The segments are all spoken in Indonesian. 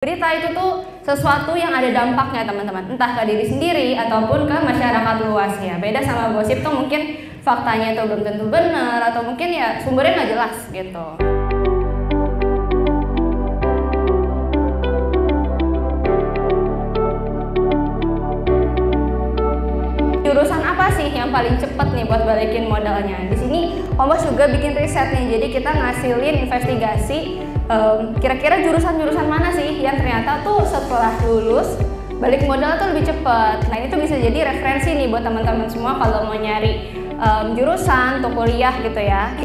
Berita itu tuh sesuatu yang ada dampaknya teman-teman, entah ke diri sendiri ataupun ke masyarakat luas ya. Beda sama gosip tuh mungkin faktanya itu belum tentu benar atau mungkin ya sumbernya nggak jelas gitu. Jurusan apa sih yang paling cepet nih buat balikin modalnya? Di sini Kompas juga bikin riset nih, jadi kita ngasilin investigasi kira-kira jurusan-jurusan mana sih yang ternyata tuh setelah lulus balik modal tuh lebih cepat. Nah itu bisa jadi referensi nih buat teman-teman semua kalau mau nyari jurusan atau kuliah gitu ya.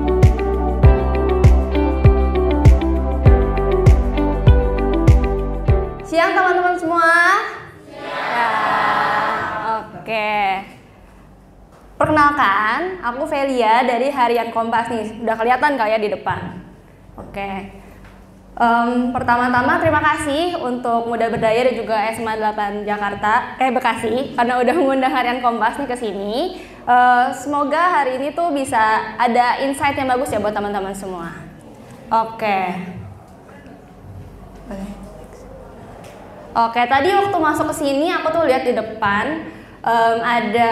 Siang teman-teman semua. Ya, oke. Perkenalkan, aku Velia dari Harian Kompas nih. Udah kelihatan kali ya di depan. Oke. Pertama-tama terima kasih untuk Muda Berdaya dan juga SMA 8 Jakarta, Bekasi, karena udah mengundang Harian Kompas nih ke sini. Semoga hari ini tuh bisa ada insight yang bagus ya buat teman-teman semua. Oke. Oke, tadi waktu masuk ke sini aku tuh lihat di depan ada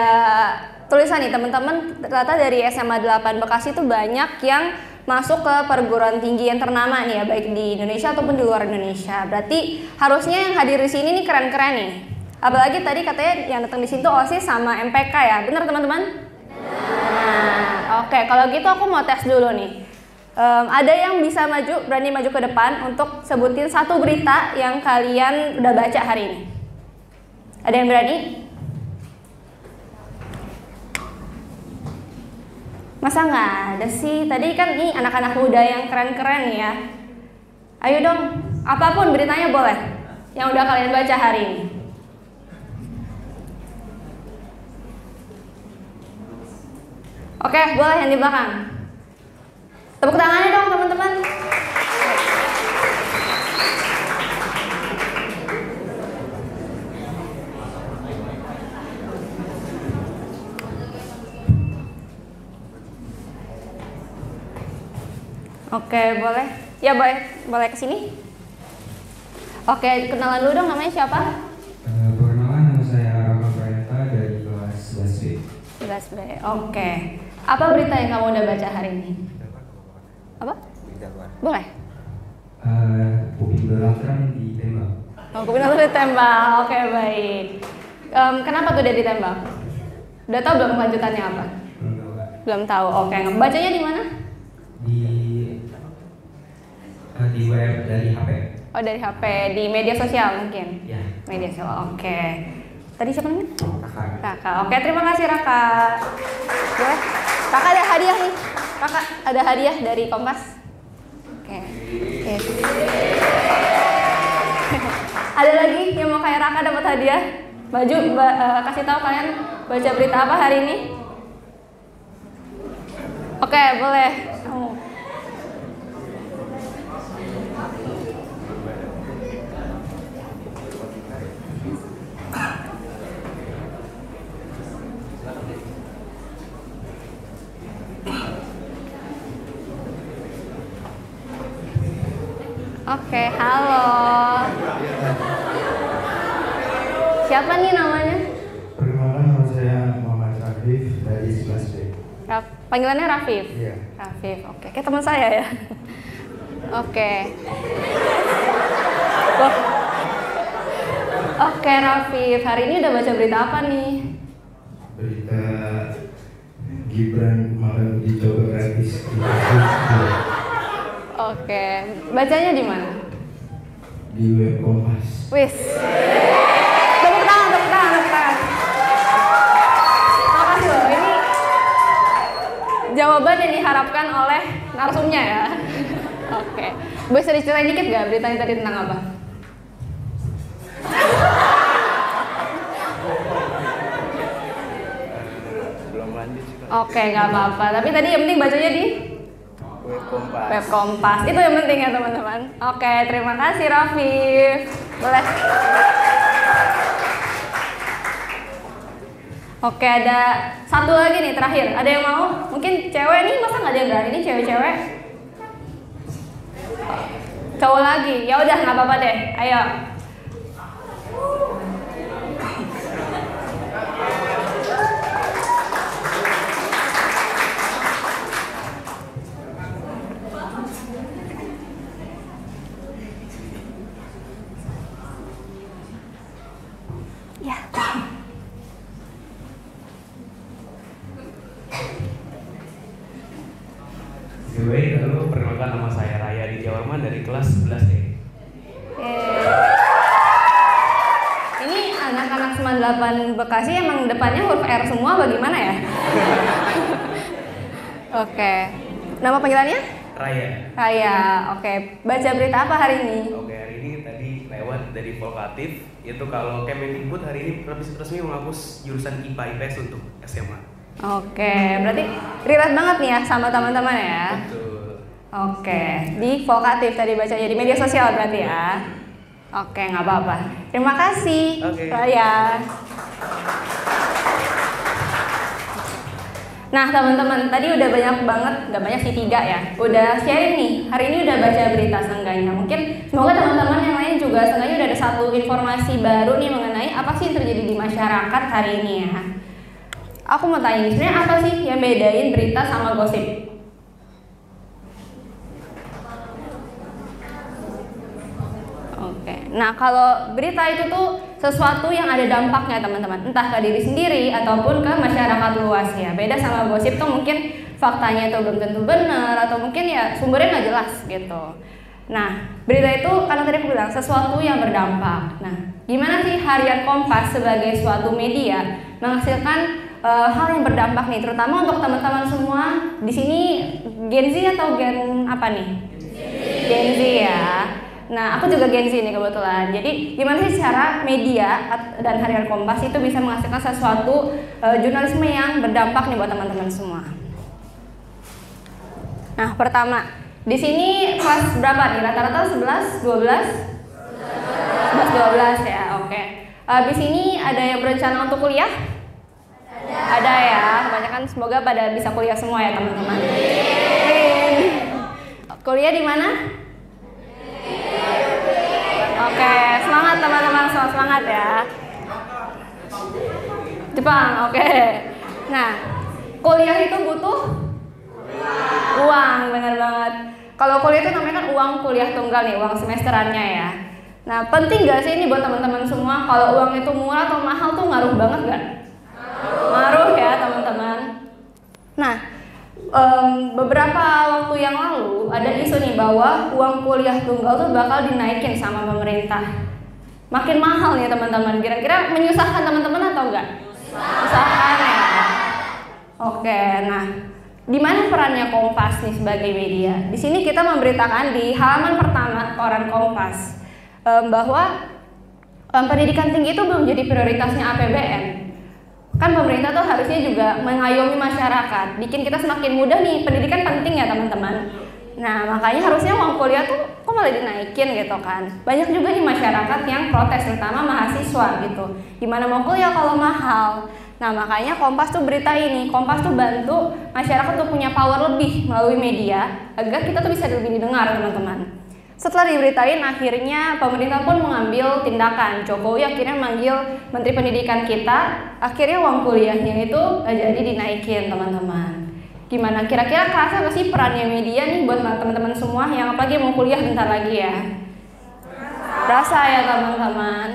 tulisan nih teman-teman, ternyata dari SMA 8 Bekasi tuh banyak yang masuk ke perguruan tinggi yang ternama nih ya, baik di Indonesia ataupun di luar Indonesia. Berarti harusnya yang hadir di sini nih keren-keren nih. Apalagi tadi katanya yang datang di sini tuh OSIS sama MPK ya, bener teman-teman? Nah, oke, kalau gitu aku mau tes dulu nih. Ada yang bisa maju, berani maju ke depan untuk sebutin satu berita yang kalian udah baca hari ini. Ada yang berani? Masa nggak ada sih? Tadi kan nih anak-anak muda yang keren-keren ya. Ayo dong, apapun beritanya boleh. Yang udah kalian baca hari ini. Oke, boleh yang di belakang. Tepuk tangannya dong teman-teman. Oke, boleh. Ya, boleh ke sini. Oke, kenalan dulu dong, namanya siapa? Perkenalkan, nama saya Raka Prayata dari kelas 11B. 11B. Oke. Apa berita yang kamu udah baca hari ini? Apa? Boleh. Upin Dolakran ditembak. Oh, Upin Dolakran ditembak. Oke, baik. Kenapa tuh dia ditembak? Udah tahu belum kelanjutannya apa? Belum tahu. Oke, bacanya di mana? Di web dari HP. Oh, dari HP, di media sosial mungkin? Ya. Media sosial, oke. Tadi siapa namanya? Raka. Raka, oke, terima kasih Raka. Boleh? Kakak ada hadiah nih. Kakak ada hadiah dari Kompas. Oke. Ada lagi yang mau kayak Raka dapat hadiah? Maju, kasih tahu kalian baca berita apa hari ini? Oke, boleh. Oke, halo. Siapa nih namanya? Perkenalkan, nama saya Muhammad Rafif dari 11B. Panggilannya Rafif? Iya. Rafif, oke. Kayak teman saya ya. Oke. Oke, Rafif. Hari ini udah baca berita apa nih? Berita Gibran malah uji coba gratis di Facebook. Oke, bacanya di mana? Di web Kompas. Wis. Tepuk tangan. Makasih loh, ini jawaban yang diharapkan oleh narsumnya ya. Oke, bisa diceritain dikit gak beritanya tadi tentang apa? Belum lanjut sih. Oke, nggak apa-apa. Tapi tadi yang penting bacanya di Web Kompas. Web Kompas. Itu yang penting ya teman-teman. Oke, terima kasih Rafif. Boleh. Oke, ada satu lagi nih terakhir. Ada yang mau? Mungkin cewek nih, masa nggak ada yang berani nih cewek-cewek? Cowok lagi. Ya udah nggak apa-apa deh. Ayo. Ya. Baik, lalu perkenalkan nama saya Raya Aditya Warman dari kelas 11D. Ini anak-anak 98 Bekasi emang depannya huruf R semua bagaimana ya? Oke. Nama panggilannya? Raya. Raya. Oke. Baca berita apa hari ini? Oke, hari ini tadi lewat dari Volkatif, itu kalau Kemendikbud hari ini resmi menghapus jurusan IPA IPS untuk SMA. Oke, berarti relate banget nih ya sama teman-teman ya. Betul. Oke, di Volkatif tadi bacanya di media sosial berarti ya. Oke, nggak apa-apa. Terima kasih, Oke. Raya. Nah teman-teman, tadi udah banyak banget, nggak banyak sih 3 ya. Udah sharing nih, hari ini udah baca berita seenggaknya. Mungkin semoga teman-teman yang lain juga seenggaknya udah ada satu informasi baru nih mengenai apa sih yang terjadi di masyarakat hari ini ya. Aku mau tanya, sebenarnya apa sih yang bedain berita sama gosip? Oke, nah kalau berita itu tuh sesuatu yang ada dampaknya teman-teman, entah ke diri sendiri ataupun ke masyarakat luas ya. Beda sama gosip tuh mungkin faktanya itu belum tentu benar atau mungkin ya sumbernya nggak jelas gitu. Nah, berita itu karena tadi aku bilang sesuatu yang berdampak. Nah, gimana sih Harian Kompas sebagai suatu media menghasilkan hal yang berdampak nih, terutama untuk teman-teman semua di sini Gen Z atau Gen apa nih? Gen Z ya. Nah, aku juga Gen Z nih kebetulan. Jadi, gimana sih cara media dan Harian Kompas itu bisa menghasilkan sesuatu jurnalisme yang berdampak nih buat teman-teman semua? Nah, pertama, di sini kelas berapa nih? Rata-rata 11, 12? 11, 12 ya, oke. Di sini ada yang berencana untuk kuliah? Ada ya, kebanyakan semoga pada bisa kuliah semua ya teman-teman. Kuliah di mana? Oke, semangat teman-teman, semangat ya. Jepang, oke. Nah, kuliah itu butuh uang, benar banget. Kalau kuliah itu namanya kan uang kuliah tunggal nih, uang semesterannya ya. Nah, penting gak sih ini buat teman-teman semua? Kalau uang itu murah atau mahal tuh ngaruh banget gak? Ngaruh ya teman-teman. Nah, beberapa waktu yang lalu ada isu nih bahwa uang kuliah tunggal tuh bakal dinaikin sama pemerintah. Makin mahal nih teman-teman. Kira-kira menyusahkan teman-teman atau enggak? Menyusahkan ya. Oke, nah, di mana perannya Kompas nih sebagai media? Di sini kita memberitakan di halaman pertama koran Kompas bahwa pendidikan tinggi itu belum jadi prioritasnya APBN. Kan pemerintah tuh harusnya juga mengayomi masyarakat, bikin kita semakin mudah nih, pendidikan penting ya teman-teman. Nah makanya harusnya uang kuliah tuh kok malah dinaikin gitu kan. Banyak juga nih masyarakat yang protes, terutama mahasiswa gitu. Gimana mau kuliah kalau mahal? Nah makanya Kompas tuh berita ini, Kompas tuh bantu masyarakat tuh punya power lebih melalui media agar kita tuh bisa lebih didengar teman-teman. Setelah diberitain, akhirnya pemerintah pun mengambil tindakan. Jokowi akhirnya manggil Menteri Pendidikan kita, akhirnya uang kuliahnya itu jadi dinaikin teman-teman. Gimana? Kira-kira kerasa gak sih perannya media nih buat teman-teman semua yang apalagi mau kuliah bentar lagi ya? Rasa ya teman-teman.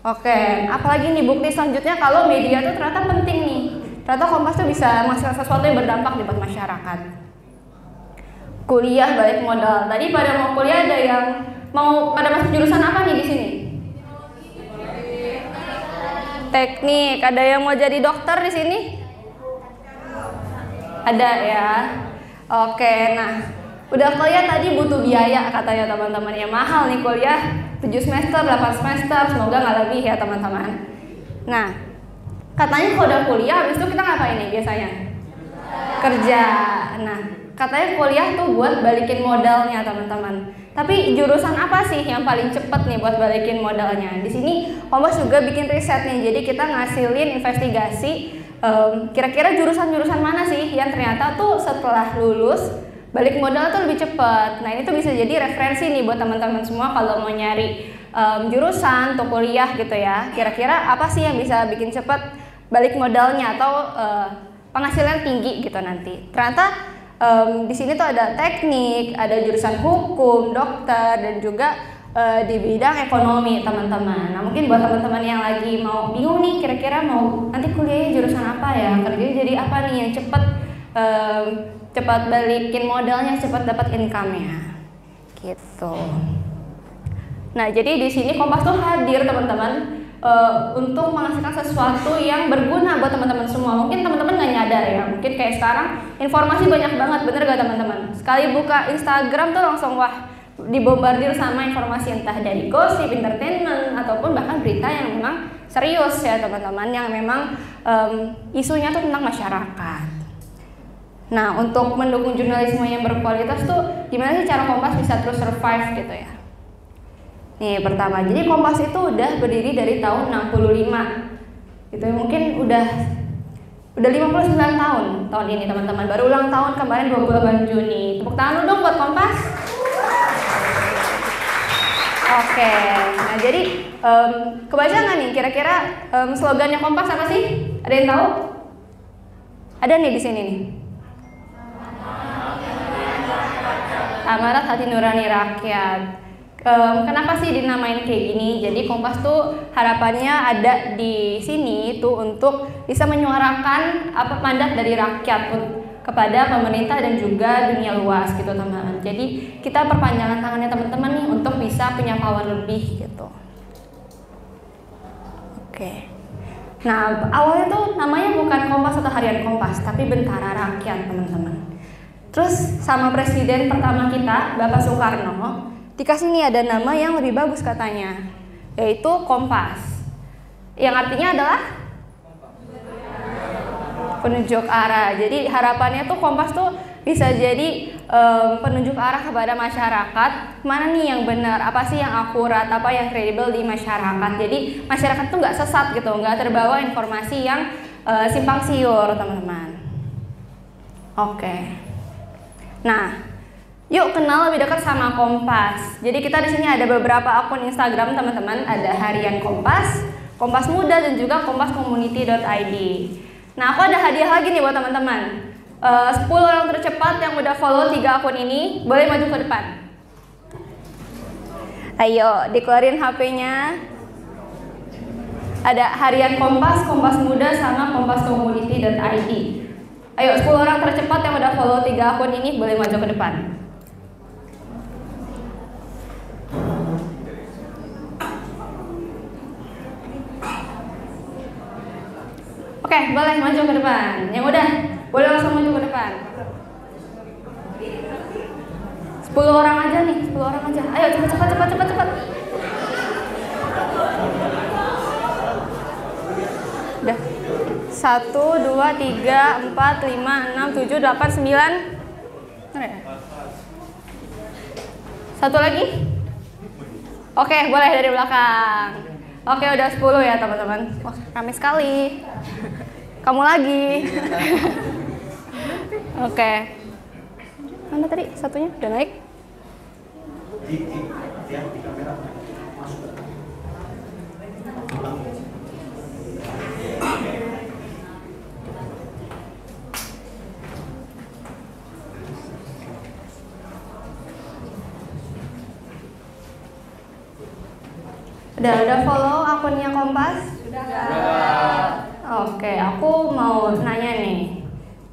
Oke, apalagi nih bukti selanjutnya kalau media tuh ternyata penting nih. Ternyata Kompas tuh bisa menghasilkan sesuatu yang berdampak nih buat masyarakat. Kuliah balik modal. Tadi pada mau kuliah ada yang mau pada masuk jurusan apa nih di sini? Teknik. Ada yang mau jadi dokter di sini? Ada ya. Oke, nah udah kuliah tadi butuh biaya katanya teman-teman ya, mahal nih kuliah 7 semester, 8 semester, semoga nggak lebih ya teman-teman. Nah, katanya kalau udah kuliah habis itu kita ngapain nih biasanya? Kerja. Nah, katanya kuliah tuh buat balikin modalnya teman-teman. Tapi jurusan apa sih yang paling cepet nih buat balikin modalnya? Di sini Kompas juga bikin riset nih. Jadi kita ngasilin investigasi kira-kira jurusan-jurusan mana sih yang ternyata tuh setelah lulus balik modal tuh lebih cepat. Nah ini tuh bisa jadi referensi nih buat teman-teman semua kalau mau nyari jurusan atau kuliah gitu ya. Kira-kira apa sih yang bisa bikin cepat balik modalnya atau penghasilan tinggi gitu nanti. Ternyata di sini tuh ada teknik, ada jurusan hukum, dokter, dan juga di bidang ekonomi teman-teman. Nah mungkin buat teman-teman yang lagi mau bingung nih kira-kira mau nanti kuliahnya jurusan apa ya, kerjanya jadi apa nih yang cepat balikin modalnya, cepat dapat income-nya gitu. Nah jadi di sini Kompas tuh hadir teman-teman untuk menghasilkan sesuatu yang berguna buat teman-teman semua. Mungkin teman-teman nggak nyadar ya, mungkin kayak sekarang informasi banyak banget, bener gak teman-teman? Sekali buka Instagram tuh langsung wah dibombardir sama informasi entah dari gosip, entertainment, ataupun bahkan berita yang memang serius ya teman-teman, yang memang isunya tuh tentang masyarakat. Nah untuk mendukung jurnalisme yang berkualitas tuh gimana sih cara Kompas bisa terus survive gitu ya? Nih pertama, jadi Kompas itu udah berdiri dari tahun 65 gitu ya, mungkin udah 59 tahun ini teman-teman, baru ulang tahun kemarin 28 Juni. Tepuk tangan dulu dong buat Kompas. Oke, nah jadi kebaca nggak nih kira-kira slogannya Kompas apa sih? Ada yang tahu? Ada nih di sini nih. Amanat hati nurani rakyat. Kenapa sih dinamain kayak gini? Jadi Kompas tuh harapannya ada di sini tuh untuk bisa menyuarakan apa mandat dari rakyat kepada pemerintah dan juga dunia luas gitu teman-teman. Jadi kita perpanjangan tangannya teman-teman nih untuk bisa punya power lebih gitu. Oke. Nah awalnya tuh namanya bukan Kompas atau Harian Kompas, tapi Bentara Rakyat teman-teman. Terus sama presiden pertama kita, Bapak Soekarno, dikasih nih ada nama yang lebih bagus katanya, yaitu Kompas, yang artinya adalah penunjuk arah. Jadi harapannya tuh Kompas tuh bisa jadi penunjuk arah kepada masyarakat, mana nih yang benar, apa sih yang akurat, apa yang kredibel di masyarakat. Jadi masyarakat tuh nggak sesat gitu, nggak terbawa informasi yang simpang siur teman-teman. Oke. Nah, yuk kenal lebih dekat sama Kompas. Jadi kita di sini ada beberapa akun Instagram teman-teman, ada Harian Kompas, Kompas Muda, dan juga kompascommunity.id. Nah, aku ada hadiah lagi nih buat teman-teman. 10 orang tercepat yang udah follow 3 akun ini boleh maju ke depan. Ayo, dikeluarin HP-nya. Ada Harian Kompas, Kompas Muda, sama kompascommunity.id. Ayo 10 orang tercepat yang udah follow 3 akun ini boleh maju ke depan. Oke, boleh maju ke depan. Yang udah, boleh langsung maju ke depan. 10 orang aja nih, 10 orang aja. Ayo cepat. Udah. 1, 2, 3, 4, 5, 6, 7, 8, 9. Satu lagi? Oke, boleh dari belakang. Oke, udah 10 ya teman-teman. Wah, ramai sekali. Kamu lagi. Oke. Mana tadi satunya? Udah naik? Udah follow akunnya Kompas? Sudah. Oke, aku mau nanya nih.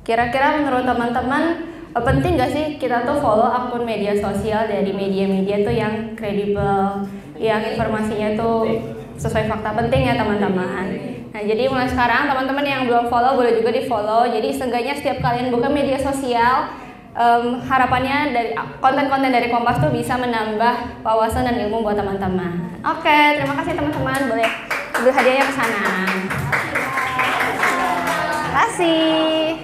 Kira-kira menurut teman-teman penting gak sih kita tuh follow akun media sosial dari media-media tuh yang kredibel, yang informasinya tuh sesuai fakta? Penting ya teman-teman. Nah jadi mulai sekarang teman-teman yang belum follow boleh juga di follow. Jadi seenggaknya setiap kalian buka media sosial, harapannya dari konten-konten dari Kompas tuh bisa menambah wawasan dan ilmu buat teman-teman. Oke, terima kasih teman-teman. Boleh ambil hadiahnya ke sana. Terima kasih.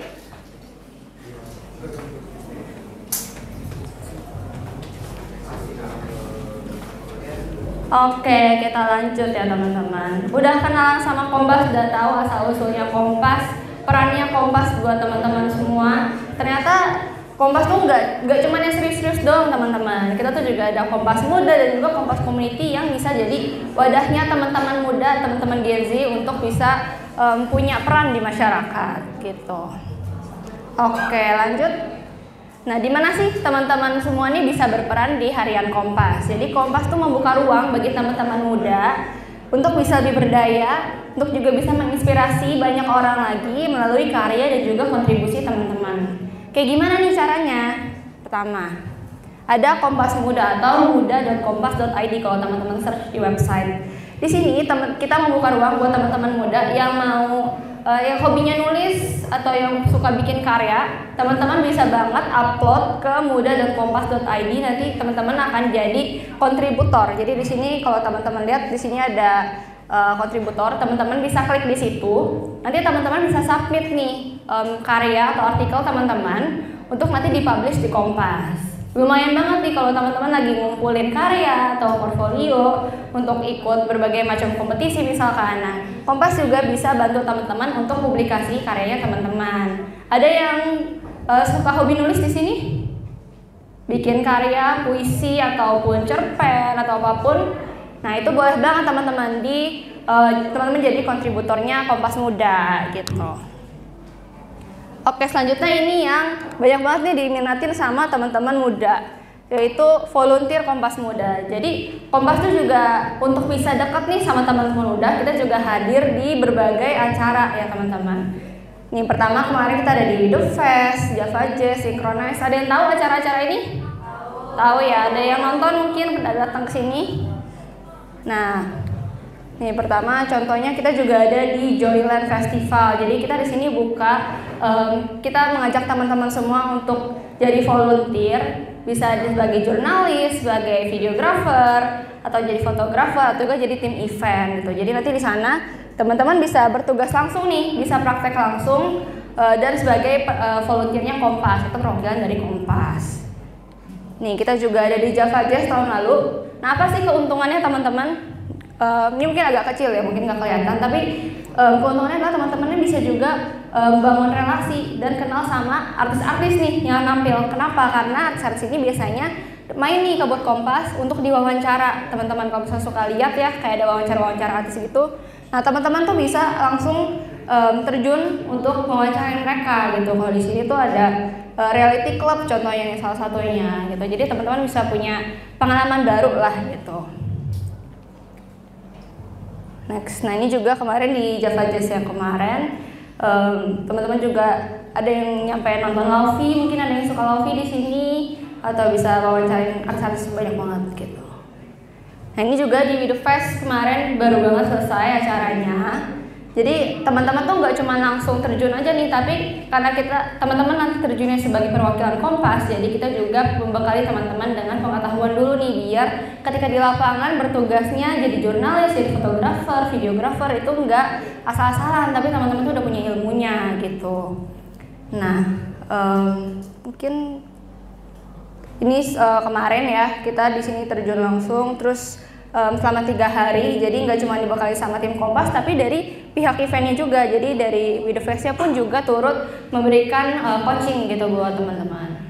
Oke, kita lanjut ya teman-teman. Udah kenalan sama Kompas, udah tahu asal-usulnya Kompas, perannya Kompas buat teman-teman semua. Ternyata Kompas tuh nggak cuma yang serius-serius doang teman-teman. Kita tuh juga ada Kompas Muda dan juga Kompas Community yang bisa jadi wadahnya teman-teman muda, teman-teman Gen Z untuk bisa punya peran di masyarakat gitu. Oke, lanjut. Nah, di mana sih teman-teman semua ini bisa berperan di Harian Kompas? Jadi Kompas tuh membuka ruang bagi teman-teman muda untuk bisa lebih berdaya, untuk juga bisa menginspirasi banyak orang lagi melalui karya dan juga kontribusi teman-teman. Kayak gimana nih caranya? Pertama, ada Kompas Muda atau muda.kompas.id kalau teman-teman search di website. Di sini kita membuka ruang buat teman-teman muda yang mau yang hobinya nulis atau yang suka bikin karya. Teman-teman bisa banget upload ke muda.kompas.id, nanti teman-teman akan jadi kontributor. Jadi di sini kalau teman-teman lihat di sini ada kontributor, teman-teman bisa klik di situ. Nanti teman-teman bisa submit nih karya atau artikel teman-teman untuk nanti dipublish di Kompas. Lumayan banget nih kalau teman-teman lagi ngumpulin karya atau portfolio untuk ikut berbagai macam kompetisi misalkan. Nah, Kompas juga bisa bantu teman-teman untuk publikasi karyanya teman-teman. Ada yang suka hobi nulis di sini? Bikin karya, puisi ataupun cerpen atau apapun. Nah, itu boleh banget teman-teman teman-teman jadi kontributornya Kompas Muda gitu. Oke, selanjutnya ini yang banyak banget nih diminatin sama teman-teman muda, yaitu volunteer Kompas Muda. Jadi Kompas itu juga untuk bisa dekat nih sama teman-teman muda, kita juga hadir di berbagai acara ya teman-teman. Nih pertama kemarin kita ada di The Fest, Java Jazz, Synchronize. Ada yang tahu acara-acara ini? Tahu ya, ada yang nonton mungkin udah datang ke sini. Nah, nih pertama contohnya kita juga ada di Joyland Festival. Jadi kita di sini kita mengajak teman-teman semua untuk jadi volunteer, bisa sebagai jurnalis, sebagai videographer, atau jadi fotografer, atau juga jadi tim event gitu. Jadi nanti di sana teman-teman bisa bertugas langsung nih, bisa praktek langsung dan sebagai volunteernya Kompas atau perwakilan dari Kompas. Nih kita juga ada di Java Jazz tahun lalu. Nah, apa sih keuntungannya teman-teman? Ini mungkin agak kecil ya, mungkin nggak kelihatan, tapi keuntungannya adalah teman-teman bisa juga bangun relasi dan kenal sama artis-artis nih yang nampil. Kenapa? Karena artis-artis ini biasanya main nih ke buat Kompas untuk diwawancara. Teman-teman kalau misalnya suka lihat ya, kayak ada wawancara-wawancara artis gitu. Nah, teman-teman tuh bisa langsung terjun untuk mewawancarain mereka gitu. Kalau di sini tuh ada reality club contohnya nih salah satunya gitu. Jadi teman-teman bisa punya pengalaman baru lah gitu. Next, nah ini juga kemarin di Java Jazz yang kemarin teman-teman juga ada yang nyampe nonton Lauvi, mungkin ada yang suka Lauvi di sini atau bisa wawancarain artis-artis banyak banget gitu. Nah ini juga di The Fest kemarin baru banget selesai acaranya. Jadi teman-teman tuh nggak cuma langsung terjun aja nih, tapi karena teman-teman nanti terjunnya sebagai perwakilan Kompas, jadi kita juga membekali teman-teman dengan pengetahuan dulu nih, biar ketika di lapangan bertugasnya jadi jurnalis, jadi fotografer, videografer itu nggak asal-asalan, tapi teman-teman tuh udah punya ilmunya gitu. Nah, mungkin ini kemarin ya kita di sini terjun langsung, terus selama 3 hari, jadi nggak cuma dibekali sama tim Kompas, tapi dari pihak eventnya juga, jadi dari With The Fest-nya pun juga turut memberikan coaching gitu buat teman-teman.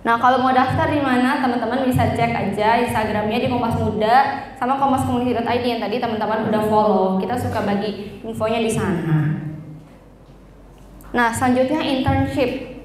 Nah, kalau mau daftar di mana, teman-teman bisa cek aja Instagramnya di Kompas Muda sama kompascommunity.id yang tadi teman-teman udah follow. Kita suka bagi infonya di sana. Nah, selanjutnya internship.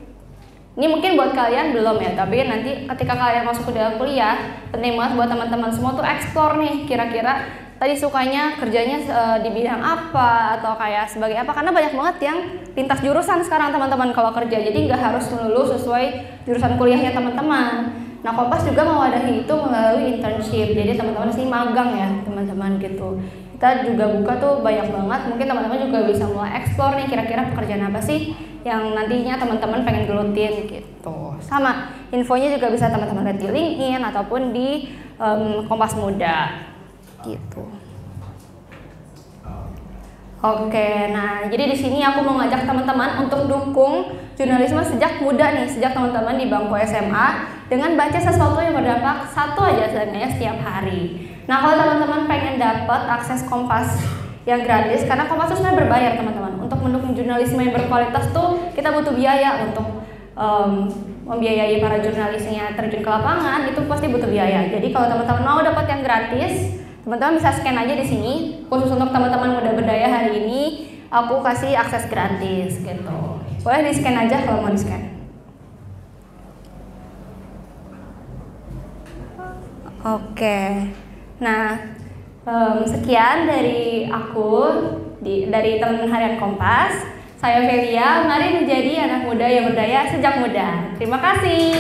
Ini mungkin buat kalian belum ya, tapi nanti ketika kalian masuk ke dalam kuliah, penting banget buat teman-teman semua tuh explore nih, kira-kira tadi sukanya kerjanya di bidang apa atau kayak sebagai apa, karena banyak banget yang lintas jurusan sekarang teman-teman kalau kerja, jadi nggak harus lulus sesuai jurusan kuliahnya teman-teman. Nah, Kompas juga mewadahi itu melalui internship, jadi teman-teman sih magang ya teman-teman gitu. Kita juga buka tuh banyak banget, mungkin teman-teman juga bisa mulai explore nih kira-kira pekerjaan apa sih yang nantinya teman-teman pengen gelutin gitu. Sama infonya juga bisa teman-teman lihat di LinkedIn ataupun di Kompas Muda gitu. Oke, nah jadi di sini aku mau ngajak teman-teman untuk dukung jurnalisme sejak muda nih, sejak teman-teman di bangku SMA dengan baca sesuatu yang berdampak satu aja sebenarnya setiap hari. Nah, kalau teman-teman pengen dapat akses Kompas yang gratis, karena Kompas itu sebenarnya berbayar teman-teman. Untuk mendukung jurnalisme yang berkualitas tuh kita butuh biaya untuk membiayai para jurnalisnya terjun ke lapangan, itu pasti butuh biaya. Jadi kalau teman-teman mau dapat yang gratis, teman-teman bisa scan aja di sini. Khusus untuk teman-teman muda berdaya hari ini, aku kasih akses gratis gitu. Boleh di scan aja kalau mau di scan. Oke, nah sekian dari aku, dari teman-teman harian Kompas. Saya Velia, mari menjadi anak muda yang berdaya sejak muda. Terima kasih.